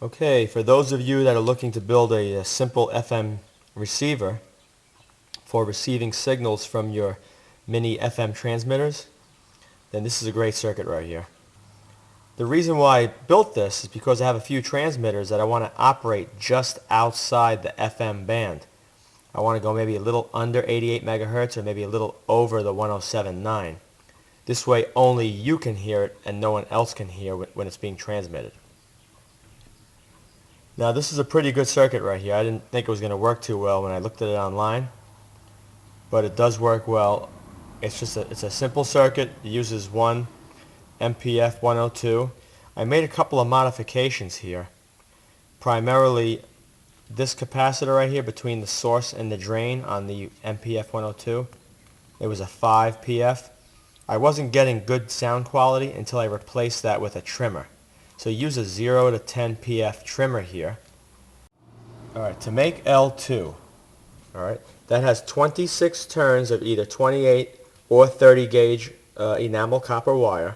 Okay, for those of you that are looking to build a simple FM receiver for receiving signals from your mini FM transmitters, then this is a great circuit right here. The reason why I built this is because I have a few transmitters that I want to operate just outside the FM band. I want to go maybe a little under 88 megahertz or maybe a little over the 107.9. This way only you can hear it and no one else can hear when it's being transmitted. Now this is a pretty good circuit right here. I didn't think it was going to work too well when I looked at it online, but it does work well. It's a simple circuit. It uses one MPF 102. I made a couple of modifications here. Primarily this capacitor right here between the source and the drain on the MPF 102. It was a 5 PF. I wasn't getting good sound quality until I replaced that with a trimmer. So use a 0 to 10 PF trimmer here. Alright, to make L2, alright, that has 26 turns of either 28 or 30 gauge enamel copper wire,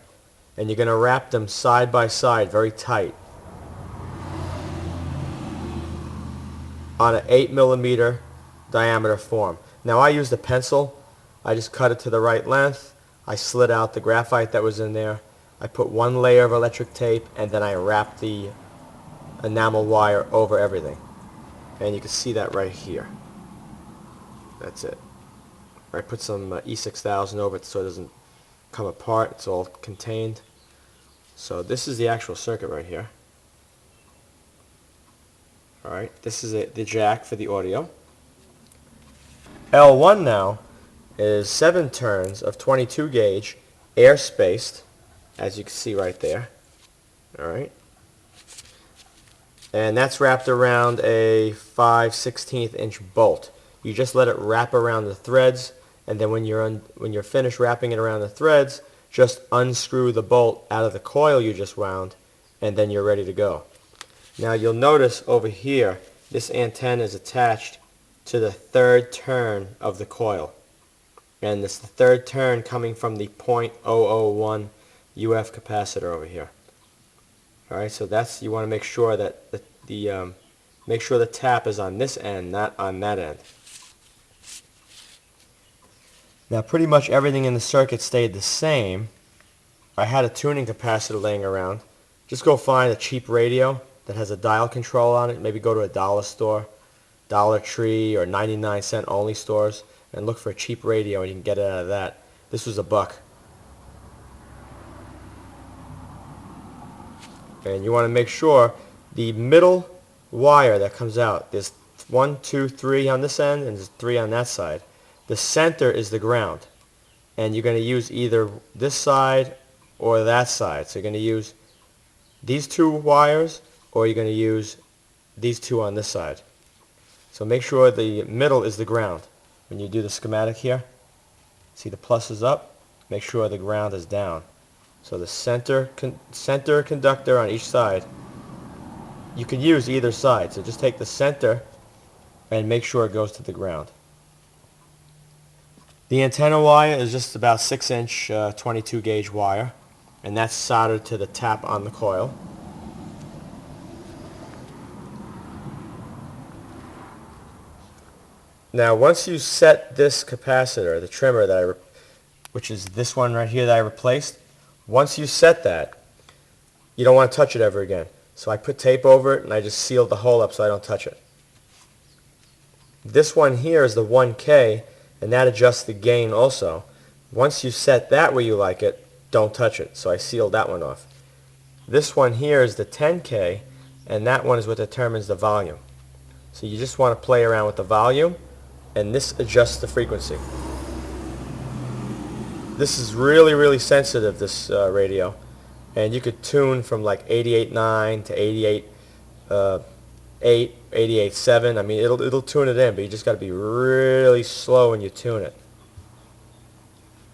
and you're going to wrap them side by side very tight on an 8mm diameter form. Now I used a pencil. I just cut it to the right length. I slid out the graphite that was in there. I put one layer of electric tape and then I wrapped the enamel wire over everything. And you can see that right here. That's it. I put some E6000 over it so it doesn't come apart. It's all contained. So this is the actual circuit right here. Alright, this is the jack for the audio. L1 now is 7 turns of 22 gauge, air spaced, as you can see right there. Alright. And that's wrapped around a 5/16 inch bolt. You just let it wrap around the threads, and then when you're finished wrapping it around the threads, just unscrew the bolt out of the coil you just wound, and then you're ready to go. Now you'll notice over here, this antenna is attached to the third turn of the coil. And this is the third turn coming from the 0.001 UF capacitor over here. Alright, so that's, you want to make sure that make sure the tap is on this end, not on that end. Now pretty much everything in the circuit stayed the same. I had a tuning capacitor laying around. Just go find a cheap radio that has a dial control on it. Maybe go to a dollar store, Dollar Tree, or 99-cent only stores, and look for a cheap radio and you can get it out of that. This was $1. And you want to make sure the middle wire that comes out, there's 1, 2, 3 on this end and there's 3 on that side. The center is the ground, and you're going to use either this side or that side. So you're going to use these 2 wires, or you're going to use these 2 on this side. So make sure the middle is the ground. When you do the schematic here, see the plus is up, make sure the ground is down. So the center conductor on each side, you can use either side. So just take the center and make sure it goes to the ground. The antenna wire is just about 6-inch 22 gauge wire, and that's soldered to the tap on the coil. Now once you set this capacitor, the trimmer that which is this one right here that I replaced, once you set that, you don't want to touch it ever again. So I put tape over it and I just sealed the hole up so I don't touch it. This one here is the 1K, and that adjusts the gain also. Once you set that where you like it, don't touch it. So I sealed that one off. This one here is the 10K, and that one is what determines the volume. So you just want to play around with the volume, and this adjusts the frequency. This is really, really sensitive, this radio, and you could tune from like 88.9 to 88.8, 88.7. I mean, it'll tune it in, but you just got to be really slow when you tune it.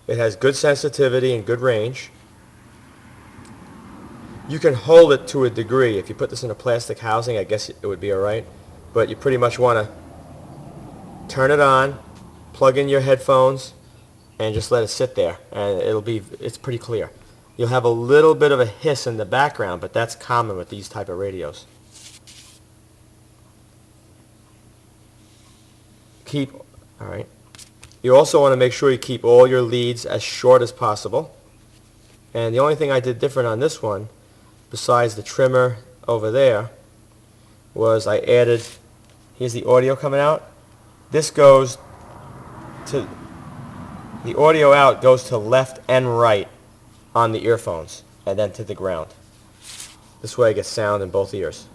It has good sensitivity and good range. You can hold it to a degree. If you put this in a plastic housing, I guess it would be alright, but you pretty much want to turn it on, plug in your headphones and just let it sit there, and it's pretty clear. You'll have a little bit of a hiss in the background, but that's common with these type of radios. Alright. You also want to make sure you keep all your leads as short as possible. And the only thing I did different on this one, besides the trimmer over there, was I added, here's the audio coming out. This goes to, the audio out goes to left and right on the earphones, and then to the ground. This way I get sound in both ears.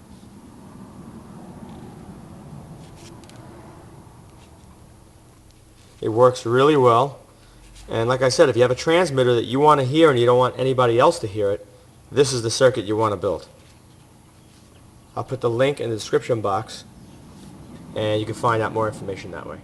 It works really well. And like I said, if you have a transmitter that you want to hear and you don't want anybody else to hear it, this is the circuit you want to build. I'll put the link in the description box, and you can find out more information that way.